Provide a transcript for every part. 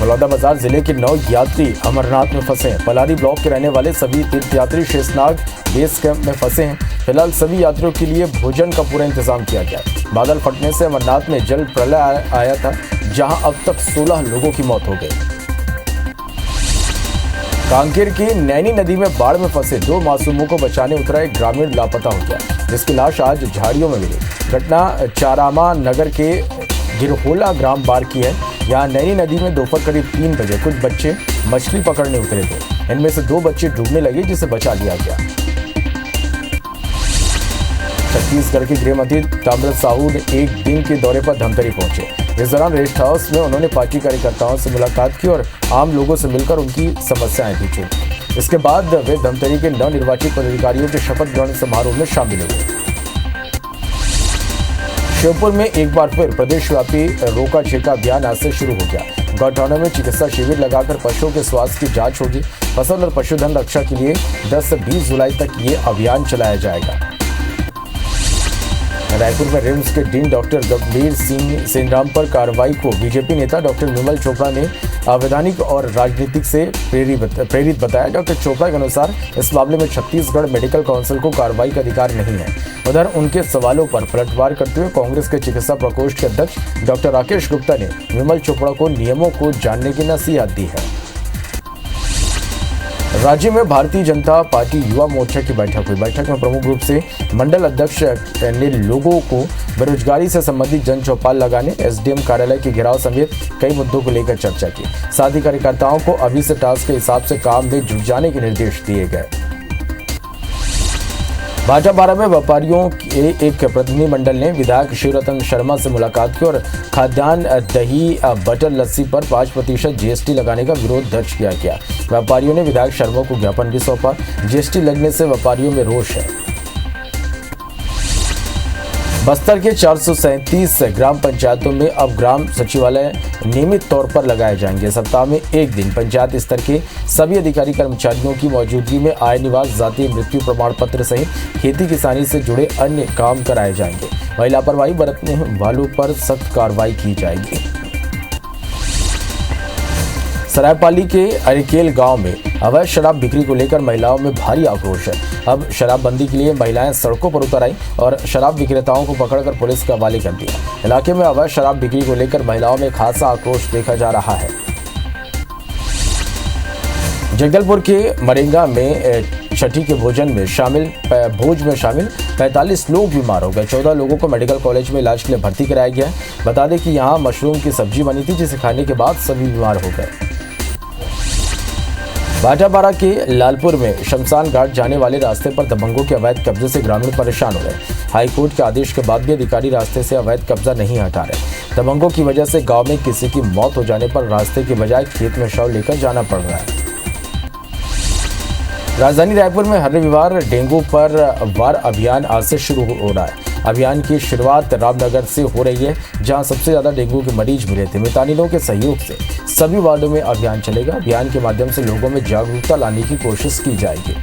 बलौदाबाजार जिले के 9 यात्री अमरनाथ में फंसे हैं। पलारी ब्लॉक के रहने वाले सभी तीर्थयात्री शेषनाग बेस कैंप में फंसे हैं। फिलहाल सभी यात्रियों के लिए भोजन का पूरा इंतजाम किया गया है। बादल फटने से अमरनाथ में जल प्रलय आया था, जहां अब तक 16 लोगों की मौत हो गई। कांकेर की नैनी नदी में बाढ़ में फंसे 2 मासूमों को बचाने उतरा एक ग्रामीण लापता हो गया, जिसकी लाश आज झाड़ियों में मिली। घटना चारामा नगर के गिरहोला ग्राम बार की है। यहाँ नैनी नदी में दोपहर करीब 3 बजे कुछ बच्चे मछली पकड़ने उतरे थे। इनमें से 2 बच्चे डूबने लगे, जिसे बचा लिया गया। छत्तीसगढ़ के गृह मंत्री ताम्रध्वज साहू एक दिन के दौरे पर धमतरी पहुंचे। इस दौरान रेस्ट हाउस में उन्होंने पार्टी कार्यकर्ताओं से मुलाकात की और आम लोगों से मिलकर उनकी समस्याएं पूछी। इसके बाद वे धमतरी के नवनिर्वाचित पदाधिकारियों के शपथ ग्रहण समारोह में शामिल हुए। श्योपुर में एक बार फिर प्रदेशव्यापी रोका छेका अभियान आज से शुरू हो गया। गौठानों में चिकित्सा शिविर लगाकर पशुओं के स्वास्थ्य की जांच होगी। फसल और पशुधन रक्षा के लिए 10 से 20 जुलाई तक ये अभियान चलाया जाएगा। रायपुर में रिम्स के डीन डॉक्टर गंभीर सिंह सेनराम पर कार्रवाई को बीजेपी नेता डॉक्टर विमल चोपड़ा ने अवैधानिक और राजनीतिक से प्रेरित बताया। डॉक्टर चोपड़ा के अनुसार इस मामले में छत्तीसगढ़ मेडिकल काउंसिल को कार्रवाई का अधिकार नहीं है। उधर उनके सवालों पर पलटवार करते हुए कांग्रेस के चिकित्सा प्रकोष्ठ के अध्यक्ष डॉक्टर राकेश गुप्ता ने विमल चोपड़ा को नियमों को जानने की नसीहत दी है। राज्य में भारतीय जनता पार्टी युवा मोर्चा की बैठक हुई। बैठक में प्रमुख रूप से मंडल अध्यक्ष ने लोगों को बेरोजगारी से संबंधित जन चौपाल लगाने, एसडीएम कार्यालय के घेराव समेत कई मुद्दों को लेकर चर्चा की। साथ ही कार्यकर्ताओं को अभी से टास्क के हिसाब से काम में जुट जाने के निर्देश दिए गए। भाटापारा में व्यापारियों के एक प्रतिनिधिमंडल ने विधायक शिवरतन शर्मा से मुलाकात की और खाद्यान्न, दही, बटर, लस्सी पर 5% जीएसटी लगाने का विरोध दर्ज किया गया। व्यापारियों ने विधायक शर्मा को ज्ञापन भी सौंपा। जीएसटी लगने से व्यापारियों में रोष है। बस्तर के 437 ग्राम पंचायतों में अब ग्राम सचिवालय नियमित तौर पर लगाए जाएंगे। सप्ताह में एक दिन पंचायत स्तर के सभी अधिकारी कर्मचारियों की मौजूदगी में आय, निवास, जाति, मृत्यु प्रमाण पत्र सहित खेती किसानी से जुड़े अन्य काम कराए जाएंगे। वहीं लापरवाही बरतने वालों पर सख्त कार्रवाई की जाएगी। सरायपाली के अरिकेल गांव में अवैध शराब बिक्री को लेकर महिलाओं में भारी आक्रोश है। अब शराबबंदी के लिए महिलाएं सड़कों पर उतर आई और शराब विक्रेताओं को पकड़कर पुलिस के हवाले कर दिया। इलाके में अवैध शराब बिक्री को लेकर महिलाओं में खासा आक्रोश देखा जा रहा है। जगदलपुर के मरेंगा में छठी के भोज में शामिल 45 लोग बीमार हो गए। 14 लोगों को मेडिकल कॉलेज में इलाज के लिए भर्ती कराया गया है। बता दें कि यहाँ मशरूम की सब्जी बनी थी, जिसे खाने के बाद सभी बीमार हो गए। भाटापारा के लालपुर में शमशान घाट जाने वाले रास्ते पर दबंगों के अवैध कब्जे से ग्रामीण परेशान हो गए। हाईकोर्ट के आदेश के बाद भी अधिकारी रास्ते से अवैध कब्जा नहीं हटा रहे। दबंगों की वजह से गांव में किसी की मौत हो जाने पर रास्ते के बजाय खेत में शव लेकर जाना पड़ रहा है। राजधानी रायपुर में हर रविवार डेंगू पर वार अभियान आज से शुरू हो रहा है। अभियान की शुरुआत रामनगर से हो रही है, जहां सबसे ज्यादा डेंगू के मरीज मिले थे। मितानिनों के सहयोग से सभी वार्डों में अभियान चलेगा। अभियान के माध्यम से लोगों में जागरूकता लाने की कोशिश की जाएगी।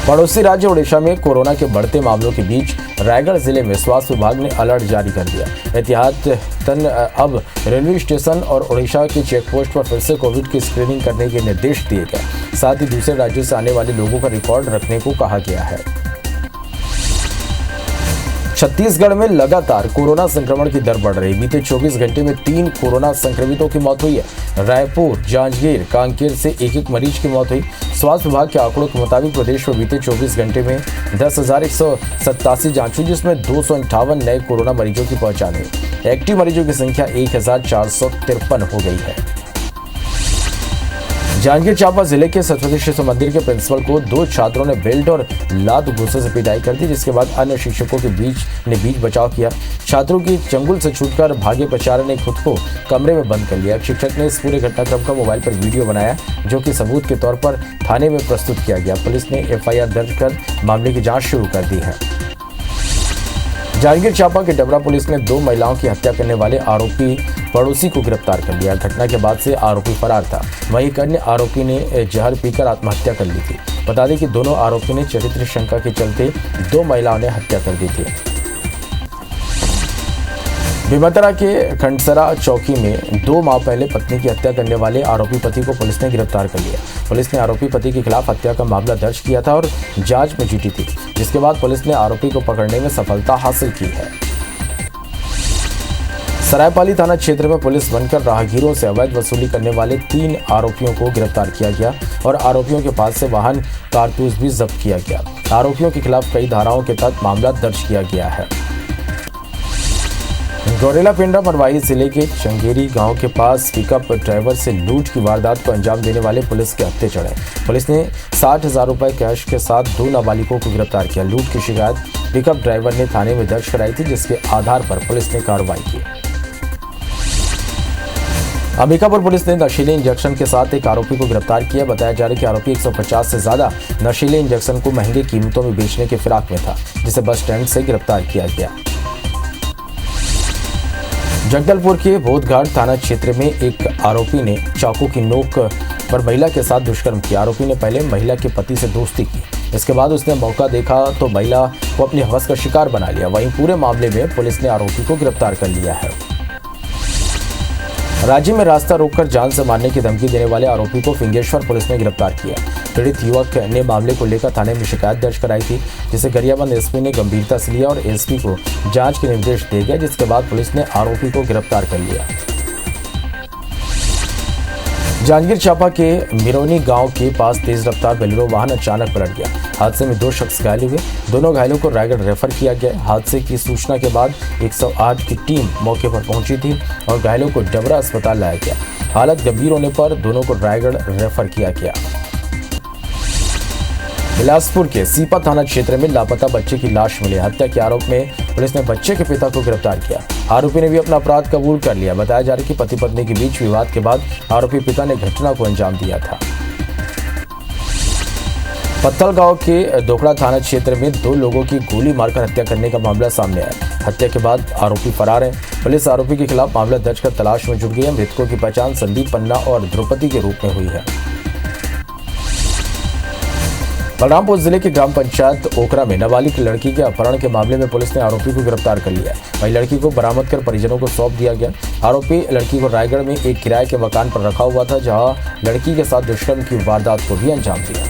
पड़ोसी राज्य ओडिशा में कोरोना के बढ़ते मामलों के बीच रायगढ़ जिले में स्वास्थ्य विभाग ने अलर्ट जारी कर दिया। एहतियातन अब रेलवे स्टेशन और ओडिशा के चेकपोस्ट पर फिर से कोविड की स्क्रीनिंग करने के निर्देश दिए गए। साथ ही दूसरे राज्यों से आने वाले लोगों का रिकॉर्ड रखने को कहा गया है। छत्तीसगढ़ में लगातार कोरोना संक्रमण की दर बढ़ रही। बीते 24 घंटे में 3 कोरोना संक्रमितों की मौत हुई है। रायपुर, जांजगीर, कांकेर से एक मरीज की मौत हुई। स्वास्थ्य विभाग के आंकड़ों के मुताबिक प्रदेश में बीते 24 घंटे में 10,187 जांच हुई, जिसमें 258 नए कोरोना मरीजों की पहचान हुई। एक्टिव मरीजों की संख्या 1,453 हो गई है। जांजगीर चांपा जिले के सरस्वती शिशु मंदिर के प्रिंसिपल को 2 छात्रों ने बेल्ट और लात घूंसे से पिटाई कर दी, जिसके बाद अन्य शिक्षकों के बीच बचाव किया। छात्रों की चंगुल से छूटकर भागे प्राचार्य ने खुद को कमरे में बंद कर लिया। शिक्षक ने इस पूरे घटनाक्रम का मोबाइल पर वीडियो बनाया, जो कि सबूत के तौर पर थाने में प्रस्तुत किया गया। पुलिस ने एफआईआर दर्ज कर मामले की जाँच शुरू कर दी है। जांजगीर चांपा के डबरा पुलिस ने 2 महिलाओं की हत्या करने वाले आरोपी पड़ोसी को गिरफ्तार कर लिया। घटना के बाद से आरोपी फरार था। वहीं एक अन्य आरोपी ने जहर पीकर आत्महत्या कर ली थी। बता दें कि दोनों आरोपियों ने चरित्र शंका के चलते 2 महिलाओं ने हत्या कर दी थी। बेमेतरा के खंडसरा चौकी में 2 माह पहले पत्नी की हत्या करने वाले आरोपी पति को पुलिस ने गिरफ्तार कर लिया। पुलिस ने आरोपी पति के खिलाफ हत्या का मामला दर्ज किया था और जांच में जुटी थी, जिसके बाद पुलिस ने आरोपी को पकड़ने में सफलता हासिल की है। सरायपाली थाना क्षेत्र में पुलिस बनकर राहगीरों से अवैध वसूली करने वाले 3 आरोपियों को गिरफ्तार किया गया और आरोपियों के पास से वाहन कारतूस भी जब्त किया गया। आरोपियों के खिलाफ कई धाराओं के तहत मामला दर्ज किया गया है। गौरेला पिंडा मरवाही जिले के चंगेरी गांव के पास पिकअप ड्राइवर से लूट की वारदात को अंजाम देने वाले पुलिस के हत्थे चढ़े। पुलिस ने 60,000 रुपए कैश के साथ 2 नाबालिगों को गिरफ्तार किया। लूट की शिकायत पिकअप ड्राइवर ने थाने में दर्ज कराई थी, जिसके आधार पर पुलिस ने कार्रवाई की। अंबिकापुर पुलिस ने नशीले इंजेक्शन के साथ एक आरोपी को गिरफ्तार किया। बताया जा रहा है कि आरोपी 150 से ज्यादा नशीले इंजेक्शन को महंगी कीमतों में बेचने के फिराक में था, जिसे बस स्टैंड से गिरफ्तार किया गया। जगदलपुर के बोधघाट थाना क्षेत्र में एक आरोपी ने चाकू की नोक पर महिला के साथ दुष्कर्म किया। आरोपी ने पहले महिला के पति से दोस्ती की, इसके बाद उसने मौका देखा तो महिला को अपनी हवस का शिकार बना लिया। वहीं पूरे मामले में पुलिस ने आरोपी को गिरफ्तार कर लिया है। राज्य में रास्ता रोककर जान से मारने की धमकी देने वाले आरोपी को फिंगेश्वर पुलिस ने गिरफ्तार किया। पीड़ित युवक ने मामले को लेकर थाने में शिकायत दर्ज कराई थी, जिसे गरियाबंद एसपी ने गंभीरता से लिया और एसपी को जांच के निर्देश दिए गए, जिसके बाद पुलिस ने आरोपी को गिरफ्तार कर लिया। जांजगीर चांपा के मिरोनी गांव के पास तेज रफ्तार बोलेरो वाहन अचानक पलट गया। हादसे में 2 शख्स घायल हुए। दोनों घायलों को रायगढ़ रेफर किया गया। हादसे की सूचना के बाद 108 की टीम मौके पर पहुंची थी और घायलों को डबरा अस्पताल लाया गया। हालत गंभीर होने पर दोनों को रायगढ़ रेफर किया गया। बिलासपुर के सीपा थाना क्षेत्र में लापता बच्चे की लाश मिली। हत्या के आरोप में पुलिस ने बच्चे के पिता को गिरफ्तार किया। आरोपी ने भी अपना अपराध कबूल कर लिया। बताया जा रहा है कि पति पत्नी के बीच विवाद के बाद आरोपी पिता ने घटना को अंजाम दिया था। पत्थल गांव के दोखड़ा थाना क्षेत्र में 2 लोगों की गोली मारकर हत्या करने का मामला सामने आया। हत्या के बाद आरोपी फरार है। पुलिस आरोपी के खिलाफ मामला दर्ज कर तलाश में जुट गई है। मृतकों की पहचान संदीप पन्ना और द्रौपदी के रूप में हुई है। बलरामपुर जिले के ग्राम पंचायत ओकरा में नाबालिग लड़की के अपहरण के मामले में पुलिस ने आरोपी को गिरफ्तार कर लिया है। वहीं लड़की को बरामद कर परिजनों को सौंप दिया गया। आरोपी लड़की को रायगढ़ में एक किराए के मकान पर रखा हुआ था, जहां लड़की के साथ दुष्कर्म की वारदात को भी अंजाम दिया।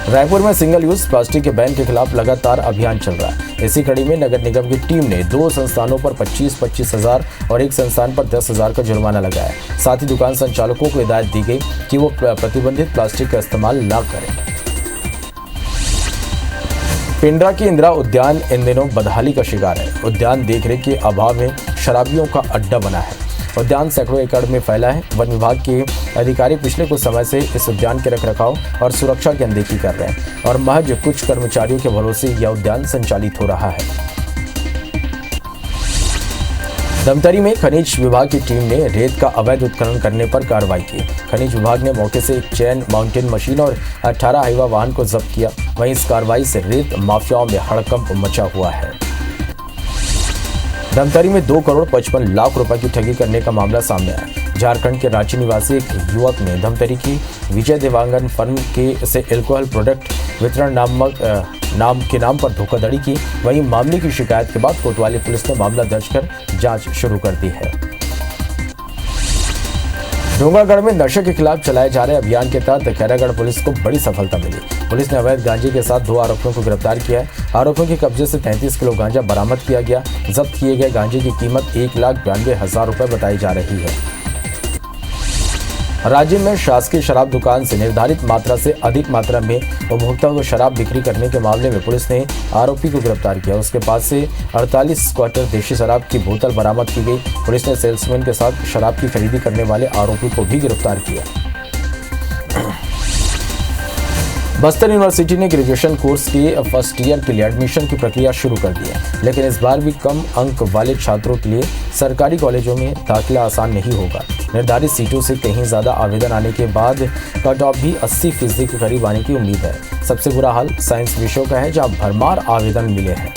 रायपुर में सिंगल यूज प्लास्टिक के बैन के खिलाफ लगातार अभियान चल रहा है। इसी कड़ी में नगर निगम की टीम ने 2 संस्थानों पर 25-25 हजार और एक संस्थान पर 10 हजार का जुर्माना लगाया। साथ ही दुकान संचालकों को हिदायत दी गई कि वो प्रतिबंधित प्लास्टिक का इस्तेमाल न करें। पिंडरा के इंदिरा उद्यान इन दिनों बदहाली का शिकार है। उद्यान देखरेख के अभाव में शराबियों का अड्डा बना है। उद्यान सैकड़ों एकड़ में फैला है। वन विभाग के अधिकारी पिछले कुछ समय से इस उद्यान के रखरखाव और सुरक्षा की अनदेखी कर रहे हैं और महज कुछ कर्मचारियों के भरोसे यह उद्यान संचालित हो रहा है। धमतरी में खनिज विभाग की टीम ने रेत का अवैध उत्खनन करने पर कार्रवाई की। खनिज विभाग ने मौके से एक चैन माउंटेन मशीन और 18 हाइवा वाहन को जब्त किया। वहीं इस कार्रवाई से रेत माफियाओं में हड़कंप मचा हुआ है। धमतरी में 2 करोड़ 55 लाख रुपए की ठगी करने का मामला सामने आया। झारखंड के रांची निवासी एक युवक ने धमतरी की विजय देवांगन फर्म के से एल्कोहल प्रोडक्ट वितरण नाम के नाम पर धोखाधड़ी की। वहीं मामले की शिकायत के बाद कोतवाली पुलिस ने मामला दर्ज कर जांच शुरू कर दी है। डोंगरगढ़ में नशे के खिलाफ चलाए जा रहे अभियान के तहत खैरागढ़ पुलिस को बड़ी सफलता मिली। पुलिस ने अवैध गांजे के साथ 2 आरोपियों को गिरफ्तार किया है। आरोपियों के कब्जे से 33 किलो गांजा बरामद किया गया। जब्त किए गए गांजे की कीमत 1,92,000 रुपए बताई जा रही है। राज्य में शासकीय शराब दुकान से निर्धारित मात्रा से अधिक मात्रा में उपभोक्ता को शराब बिक्री करने के मामले में पुलिस ने आरोपी को गिरफ्तार किया। उसके पास से 48 क्वार्टर देशी शराब की बोतल बरामद की गई। पुलिस ने सेल्समैन के साथ शराब की खरीदी करने वाले आरोपी को भी गिरफ्तार किया। बस्तर यूनिवर्सिटी ने ग्रेजुएशन कोर्स के फर्स्ट ईयर के लिए एडमिशन की प्रक्रिया शुरू कर दी है, लेकिन इस बार भी कम अंक वाले छात्रों के लिए सरकारी कॉलेजों में दाखिला आसान नहीं होगा। निर्धारित सीटों से कहीं ज़्यादा आवेदन आने के बाद कट ऑफ भी 80% के करीब आने की उम्मीद है। सबसे बुरा हाल साइंस विषयों का है, जहाँ भरमार आवेदन मिले हैं।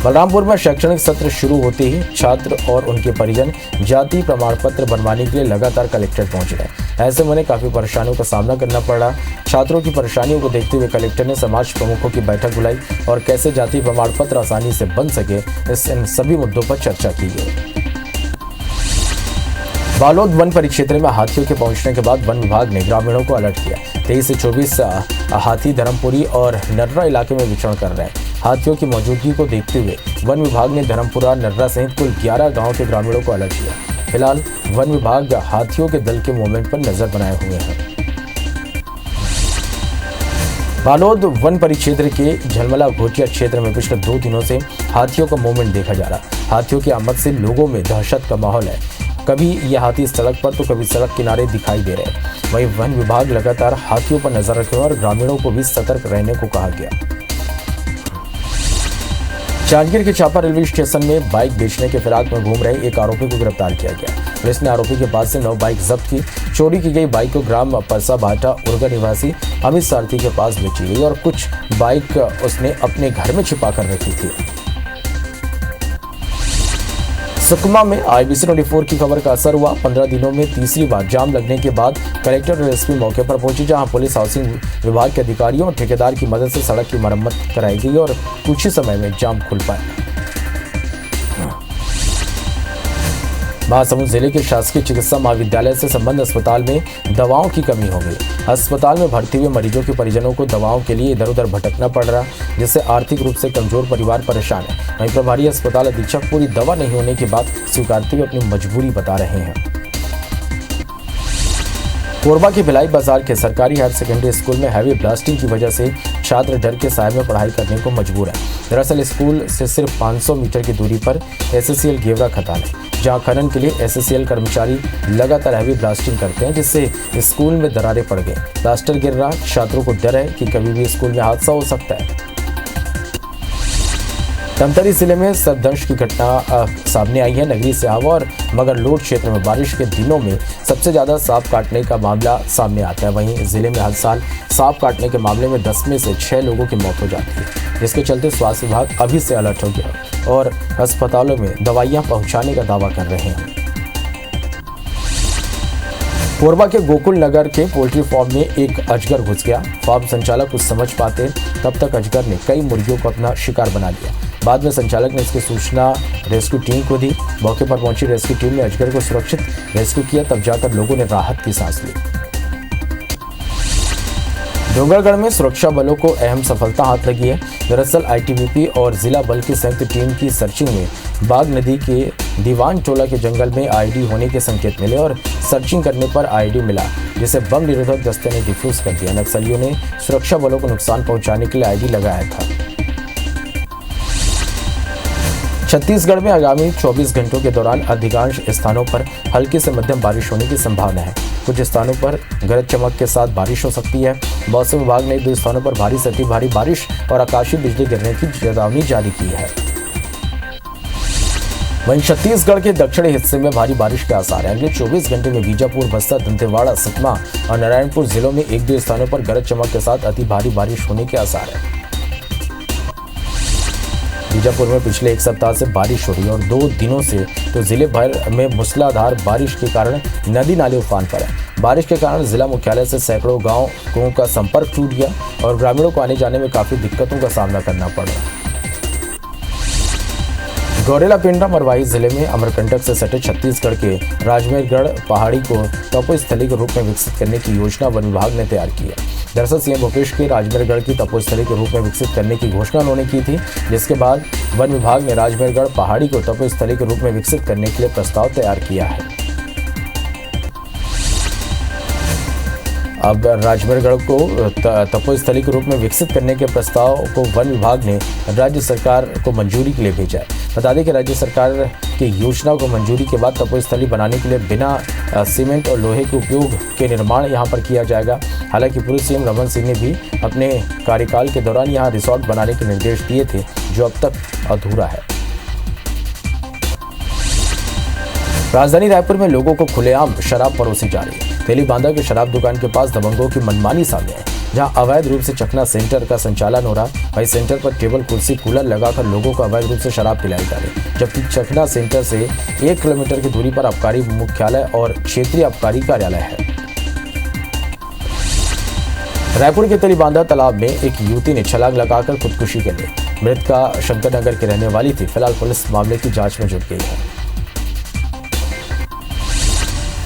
बलरामपुर में शैक्षणिक सत्र शुरू होते ही छात्र और उनके परिजन जाति प्रमाण पत्र बनवाने के लिए लगातार कलेक्ट्रेट पहुंच रहे। ऐसे में उन्हें काफी परेशानियों का सामना करना पड़ रहा। छात्रों की परेशानियों को देखते हुए कलेक्टर ने समाज प्रमुखों की बैठक बुलाई और कैसे जाति प्रमाण पत्र आसानी से बन सके इन सभी मुद्दों पर चर्चा की गई। बालोद वन परिक्षेत्र में हाथियों के पहुंचने के बाद वन विभाग ने ग्रामीणों को अलर्ट किया। 23 से 24 हाथी धर्मपुरी और नर्रा इलाके में विचरण कर रहे हैं। हाथियों की मौजूदगी को देखते हुए वन विभाग ने धर्मपुरा नर्रा सहित कुल 11 गांवों के ग्रामीणों को अलर्ट किया। फिलहाल वन विभाग हाथियों के दल के मूवमेंट पर नजर बनाए हुए हैं। बालोद वन परिक्षेत्र के झलमला घोटिया क्षेत्र में पिछले 2 दिनों से हाथियों का मूवमेंट देखा जा रहा। हाथियों की आमद से लोगों में दहशत का माहौल है। कभी ये हाथी सड़क पर तो कभी सड़क किनारे दिखाई दे रहे। वहीं वन विभाग लगातार हाथियों पर नजर रखे और ग्रामीणों को भी सतर्क रहने को कहा गया। जांजगीर के चापा रेलवे स्टेशन में बाइक बेचने के फिराक में घूम रहे एक आरोपी को गिरफ्तार किया गया। पुलिस ने आरोपी के पास से 9 बाइक जब्त की। चोरी की गई बाइक को ग्राम परसा भाटा उर्गा निवासी अमित सारथी के पास बेची गई और कुछ बाइक उसने अपने घर में छिपा कर रखी थी। सुकमा में IBC 24 की खबर का असर हुआ। 15 दिनों में तीसरी बार जाम लगने के बाद कलेक्टर और एसपी मौके पर पहुंची, जहां पुलिस हाउसिंग विभाग के अधिकारियों और ठेकेदार की मदद से सड़क की मरम्मत कराई गई और कुछ ही समय में जाम खुल पाया। महासमुंद जिले के शासकीय चिकित्सा महाविद्यालय से संबंध अस्पताल में दवाओं की कमी हो गई। अस्पताल में भर्ती हुए मरीजों के परिजनों को दवाओं के लिए इधर उधर भटकना पड़ रहा, जिससे आर्थिक रूप से कमजोर परिवार परेशान है। वहीं प्रभारी अस्पताल अधीक्षक पूरी दवा नहीं होने की बात स्वीकारते हुए अपनी मजबूरी बता रहे हैं। कोरबा के भिलाई बाजार के सरकारी हायर सेकेंडरी स्कूल में हैवी ब्लास्टिंग की वजह से छात्र डर के साए में पढ़ाई करने को मजबूर है। दरअसल स्कूल से सिर्फ 500 मीटर की दूरी पर SSCL गेवरा खदान है, जहां खनन के लिए SSCL कर्मचारी लगातार हैवी ब्लास्टिंग करते हैं, जिससे स्कूल में दरारें पड़ गई। प्लास्टर गिर रहा, छात्रों को डर है कि कभी भी स्कूल में हादसा हो सकता है। धमतरी जिले में सर्पदंश की घटना सामने आई है। नगरी सिहावा और मगरलोड क्षेत्र में बारिश के दिनों में सबसे ज्यादा सांप काटने का मामला सामने आता है। वहीं जिले में हर साल सांप काटने के मामले में 10 में से 6 लोगों की मौत हो जाती है, जिसके चलते स्वास्थ्य विभाग अभी से अलर्ट हो गया और अस्पतालों में दवाइयां पहुंचाने का दावा कर रहे हैं। कोरबा के गोकुल नगर के पोल्ट्री फार्म में एक अजगर घुस गया। फार्म संचालक कुछ समझ पाते तब तक अजगर ने कई मुर्गियों को अपना शिकार बना लिया। बाद में संचालक ने इसकी सूचना रेस्क्यू टीम को दी। मौके पर पहुंची रेस्क्यू टीम ने अजगर को सुरक्षित रेस्क्यू किया, तब जाकर लोगों ने राहत की सांस ली। डोंगरगढ़ में सुरक्षा बलों को अहम सफलता हाथ लगी है। दरअसल ITBP और जिला बल की संयुक्त टीम की सर्चिंग में बाग नदी के दीवान टोला के जंगल में IED होने के संकेत मिले और सर्चिंग करने पर IED मिला, जिसे बम निरोधक दस्ते ने डिफ्यूज कर दिया। नक्सलियों ने सुरक्षा बलों को नुकसान पहुंचाने के लिए IED लगाया था। छत्तीसगढ़ में आगामी 24 घंटों के दौरान अधिकांश स्थानों पर हल्की से मध्यम बारिश होने की संभावना है। कुछ स्थानों पर गरज चमक के साथ बारिश हो सकती है। मौसम विभाग ने 2 स्थानों पर भारी से अति भारी बारिश और आकाशीय बिजली गिरने की चेतावनी जारी की है। वहीं छत्तीसगढ़ के दक्षिणी हिस्से में भारी बारिश के आसार हैं। अगले 24 घंटे में बीजापुर, बस्तर, दंतेवाड़ा, सुकमा और नारायणपुर जिलों में 1-2 स्थानों पर गरज चमक के साथ अति भारी बारिश होने के आसार है। बीजापुर में पिछले 1 सप्ताह से बारिश हो रही है और 2 दिनों से तो जिले भर में मूसलाधार बारिश के कारण नदी नाले उफान पर है। बारिश के कारण जिला मुख्यालय से सैकड़ों गांवों का संपर्क टूट गया और ग्रामीणों को आने जाने में काफी दिक्कतों का सामना करना पड़ रहा। गौरेला पेंड्रा मरवाही जिले में अमरकंटक से सटे छत्तीसगढ़ के राजमेरगढ़ पहाड़ी को तपोस्थली के रूप में विकसित करने की योजना वन विभाग ने तैयार की है। दरअसल सीएम भूपेश की राजमेरगढ़ की तपोस्थली के रूप में विकसित करने की घोषणा उन्होंने की थी, जिसके बाद वन विभाग ने राजमेरगढ़ पहाड़ी को तपोस्थली के रूप में विकसित करने के लिए प्रस्ताव तैयार किया है। अब राजमेरगढ़ को तपोस्थली के रूप में विकसित करने के प्रस्ताव को वन विभाग ने राज्य सरकार को मंजूरी के लिए भेजा है। बता दें कि राज्य सरकार की योजना को मंजूरी के बाद तपोस्थली बनाने के लिए बिना सीमेंट और लोहे के उपयोग के निर्माण यहां पर किया जाएगा। हालांकि पूर्व सीएम रमन सिंह ने भी अपने कार्यकाल के दौरान यहां रिसोर्ट बनाने के निर्देश दिए थे, जो अब तक अधूरा है। राजधानी रायपुर में लोगों को खुलेआम शराब परोसी जा रही है। तेली बांधा के शराब दुकान के पास दबंगों की मनमानी सामने है। जहां अवैध रूप से चखना सेंटर का संचालन हो रहा। वहीं सेंटर पर टेबल कुर्सी कूलर लगाकर लोगों को अवैध रूप से शराब पिलाई जा रही, जबकि चखना सेंटर से 1 किलोमीटर की दूरी पर आबकारी मुख्यालय और क्षेत्रीय आबकारी कार्यालय है। रायपुर के तलीबांधा तालाब में एक युवती ने छलांग लगाकर खुदकुशी कर ली। मृतका शंकर नगर की रहने वाली थी। फिलहाल पुलिस मामले की जांच में जुट गई है।